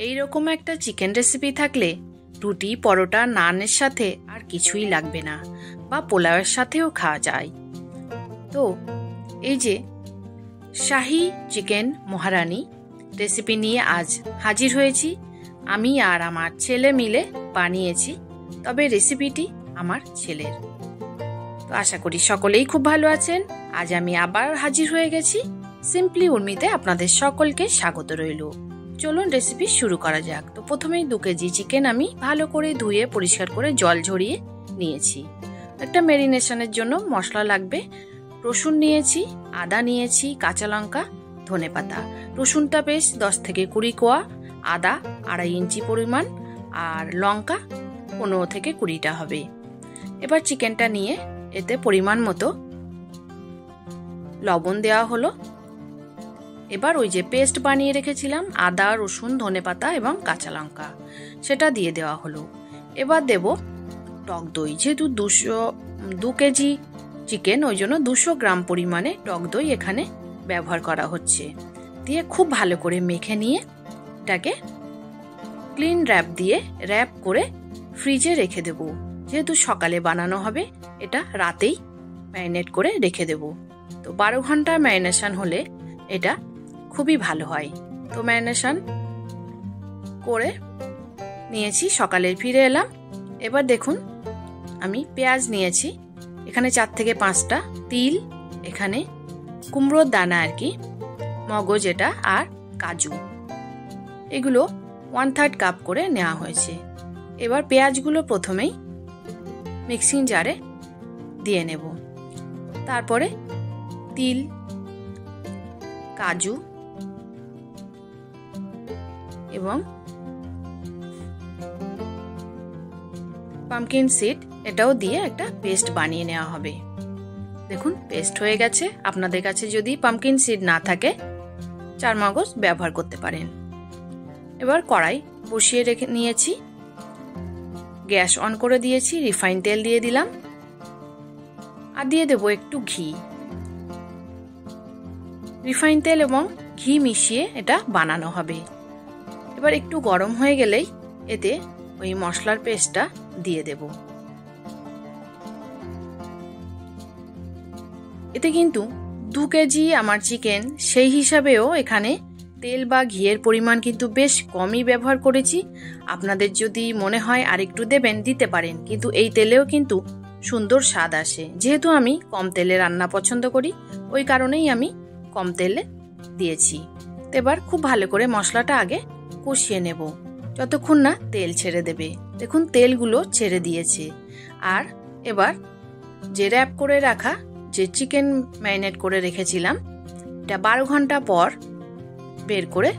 এই রকম একটা চিকেন রেসিপি থাকলে রুটি, পরোটা, নানের সাথে আর কিছুই লাগবে না, বা পোলাওয়ের সাথেও খাওয়া যায়। তো এই যে শাহী চিকেন মহারানী রেসিপি নিয়ে আজ হাজির হয়েছি। আমি আর আমার ছেলে মিলে বানিয়েছি, তবে রেসিপিটি আমার ছেলের। তো আশা করি সকলেই খুব ভালো আছেন। আজ আমি আবার হাজির হয়ে গেছি সিম্পলি উর্মিতে। আপনাদের সকলকে স্বাগত রইল। চলুন রেসিপি শুরু করা যাক। তো প্রথমেই 2 কেজি চিকেন আমি ভালো করে ধুয়ে পরিষ্কার করে জল ঝরিয়ে নিয়েছি। একটা ম্যারিনেশনের জন্য মশলা লাগবে। রসুন নিয়েছি, আদা নিয়েছি, কাঁচা লঙ্কা, ধনেপাতা। রসুনটা বেশ 10 থেকে 20 কোয়া, আদা 2.5 ইঞ্চি পরিমাণ, আর লঙ্কা 15 থেকে 20টা হবে। এবার চিকেনটা নিয়ে এতে পরিমাণ মতো লবণ দেওয়া হলো। এবার ওই যে পেস্ট বানিয়ে রেখেছিলাম আদা, রসুন, ধনেপাতা এবং কাঁচা লঙ্কা, সেটা দিয়ে দেওয়া হলো। এবার দেব টক দই। যেহেতু 2 কেজি চিকেন, ওই জন্য 200 গ্রাম পরিমাণে টক দই এখানে ব্যবহার করা হচ্ছে। দিয়ে খুব ভালো করে মেখে নিয়ে এটাকে ক্লিন র্যাপ করে ফ্রিজে রেখে দেব। যেহেতু সকালে বানানো হবে, এটা রাতেই ম্যারিনেট করে রেখে দেব। তো 12 ঘন্টা ম্যারিনেশন হলে এটা খুবই ভালো হয়। তো ম্যারিনেশন করে নিয়েছি, সকালে ফিরে এলাম। এবার দেখুন আমি পেঁয়াজ নিয়েছি এখানে 4 থেকে 5টা, তিল, এখানে কুমড়োর দানা আর কি, মগজ এটা, আর কাজু, এগুলো 1/3 কাপ করে নেওয়া হয়েছে। এবার পেঁয়াজগুলো প্রথমেই মিক্সিং জারে দিয়ে নেব। তারপরে তিল, কাজু এবং পামকিন সিড এটাও দিয়ে একটা পেস্ট বানিয়ে নেওয়া হবে। দেখুন পেস্ট হয়ে গেছে। আপনাদের কাছে যদি পামকিন সিড না থাকে, চারমগজ ব্যবহার করতে পারেন। এবার কড়াই বসিয়ে রেখে নিয়েছি, গ্যাস অন করে দিয়েছি, রিফাইন তেল দিয়ে দিলাম, আর দিয়ে দেব একটু ঘি। রিফাইন তেল এবং ঘি মিশিয়ে এটা বানানো হবে। এবার একটু গরম হয়ে গেলেই এতে ওই মশলার পেস্টটা দিয়ে দেব। এতে কিন্তু 2 কেজি আমার চিকেন, সেই হিসাবেও এখানে তেল বা ঘিয়ের পরিমাণ কিন্তু বেশ কমই ব্যবহার করেছি। আপনাদের যদি মনে হয় আরেকটু দেবেন, দিতে পারেন, কিন্তু এই তেলেও কিন্তু সুন্দর স্বাদ আসে। যেহেতু আমি কম তেলে রান্না পছন্দ করি, ওই কারণেই আমি কম তেলে দিয়েছি। এবার খুব ভালো করে মশলাটা আগে কষিয়ে নেব যতক্ষণ না তেল ছেড়ে দেবে। দেখুন তেলগুলো ছেড়ে দিয়েছে। আর এবার যে র্যাপ করে রাখা যে চিকেন ম্যারিনেট করে রেখেছিলাম, এটা 12 ঘন্টা পর বের করে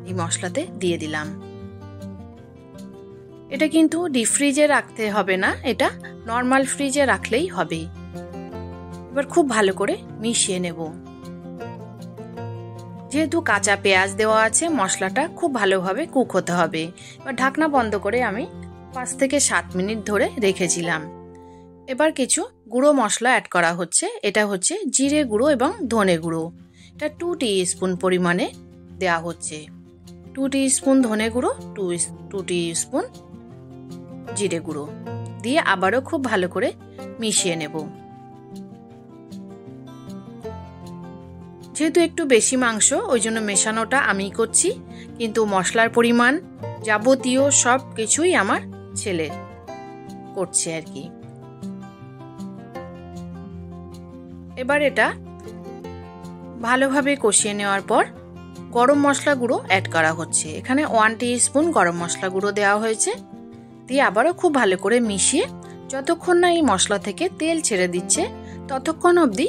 এই মশলাতে দিয়ে দিলাম। এটা কিন্তু ডিপ ফ্রিজে রাখতে হবে না, এটা নর্মাল ফ্রিজে রাখলেই হবে। এবার খুব ভালো করে মিশিয়ে নেব। যেহেতু কাঁচা পেঁয়াজ দেওয়া আছে, মশলাটা খুব ভালোভাবে কুক হতে হবে। এবার ঢাকনা বন্ধ করে আমি 5 থেকে 7 মিনিট ধরে রেখেছিলাম। এবার কিছু গুঁড়ো মশলা অ্যাড করা হচ্ছে। এটা হচ্ছে জিরে গুঁড়ো এবং ধনে গুঁড়ো। এটা 2 টিস্পুন পরিমাণে দেওয়া হচ্ছে। 2 টিস্পুন ধনে গুঁড়ো, 2 টিস্পুন জিরে গুঁড়ো দিয়ে আবারও খুব ভালো করে মিশিয়ে নেব। যেহেতু একটু বেশি মাংস, ওই জন্য মেশানোটা আমি করছি, কিন্তু মশলার পরিমাণ যাবতীয় সব কিছুই আমার ছেলে করছে আর কি। এবার এটা ভালোভাবে কষিয়ে নেওয়ার পর গরম মশলা গুঁড়ো অ্যাড করা হচ্ছে। এখানে 1 টিস্পুন গরম মশলা গুঁড়ো দেওয়া হয়েছে। দিয়ে আবারও খুব ভালো করে মিশিয়ে যতক্ষণ না এই মশলা থেকে তেল ছেড়ে দিচ্ছে ততক্ষণ অবধি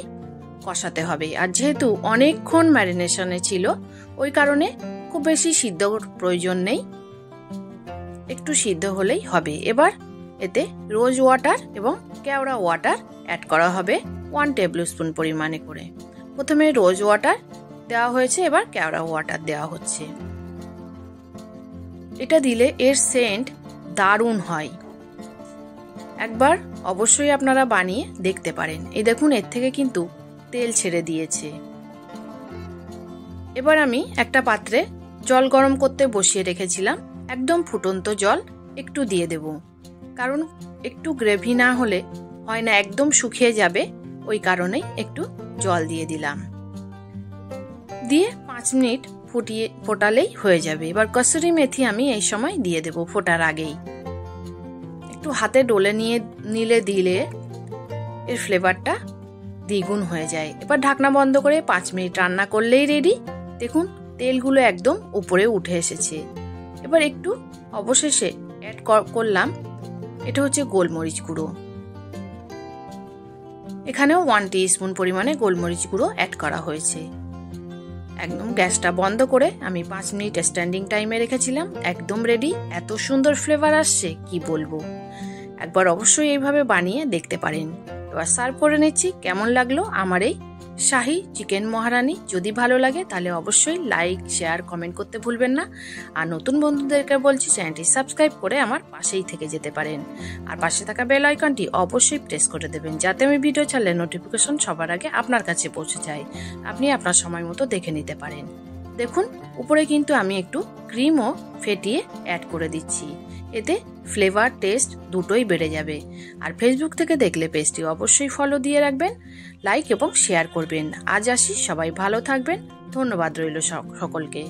কষাতে হবে। আর যেহেতু অনেকক্ষণ ম্যারিনেশনে ছিল, ওই কারণে খুব বেশি সিদ্ধর প্রয়োজন নেই, একটু সিদ্ধ হলেই হবে। এবার এতে রোজ ওয়াটার এবং কেওড়া ওয়াটার অ্যাড করা হবে 1 টেবিল স্পুন পরিমাণে করে। প্রথমে রোজ ওয়াটার দেওয়া হয়েছে, এবার কেওড়া ওয়াটার দেওয়া হচ্ছে। এটা দিলে এর সেন্ট দারুণ হয়। একবার অবশ্যই আপনারা বানিয়ে দেখতে পারেন। এই দেখুন এর থেকে কিন্তু তেল ছেড়ে দিয়েছে। এবার আমি একটা পাত্রে জল গরম করতে বসিয়ে রেখেছিলাম, একদম ফুটন্ত জল একটু দিয়ে দেব, কারণ একটু গ্রেভি না হলে হয় না, একদম শুকিয়ে যাবে, ওই কারণেই একটু জল দিয়ে দিলাম। দিয়ে 5 মিনিট ফোটালেই হয়ে যাবে। এবার কসুরি মেথি আমি এই সময় দিয়ে দেব ফোটার আগেই। একটু হাতে ডলে দিলে এর ফ্লেভারটা দ্বিগুণ হয়ে যায়। এবার ঢাকনা বন্ধ করে 5 মিনিট রান্না করলেই রেডি। দেখুন তেলগুলো একদম উপরে উঠে এসেছে। এবার একটু অবশেষে অ্যাড করলাম, এটা হচ্ছে গোলমরিচ গুঁড়ো। এখানেও 1 টিস্পুন পরিমাণে গোলমরিচ গুঁড়ো অ্যাড করা হয়েছে। একদম গ্যাসটা বন্ধ করে আমি 5 মিনিট স্ট্যান্ডিং টাইমে রেখেছিলাম। একদম রেডি। এত সুন্দর ফ্লেভার আসছে কি বলবো। একবার অবশ্যই এইভাবে বানিয়ে দেখতে পারেন। এবার সার্ভ করে নিচ্ছি। কেমন লাগলো আমার এই শাহী চিকেন মহারানি? যদি ভালো লাগে তাহলে অবশ্যই লাইক, শেয়ার, কমেন্ট করতে ভুলবেন না। আর নতুন বন্ধুদেরকে বলছি চ্যানেলটি সাবস্ক্রাইব করে আমার পাশেই থেকে যেতে পারেন। আর পাশে থাকা বেল আইকনটি অবশ্যই প্রেস করে দেবেন, যাতে আমি ভিডিও ছাড়লে নোটিফিকেশন সবার আগে আপনার কাছে পৌঁছে যায়, আপনি আপনার সময় মতো দেখে নিতে পারেন। দেখুন উপরে কিন্তু আমি একটু ক্রিমও ফেটিয়ে অ্যাড করে দিচ্ছি, এতে ফ্লেভার টেস্ট দুটোই বেড়ে যাবে। আর ফেসবুক থেকে দেখলে পেজটি অবশ্যই ফলো দিয়ে রাখবেন, লাইক এবং শেয়ার করবেন। আজ আসি, সবাই ভালো থাকবেন। ধন্যবাদ রইল সকলকে।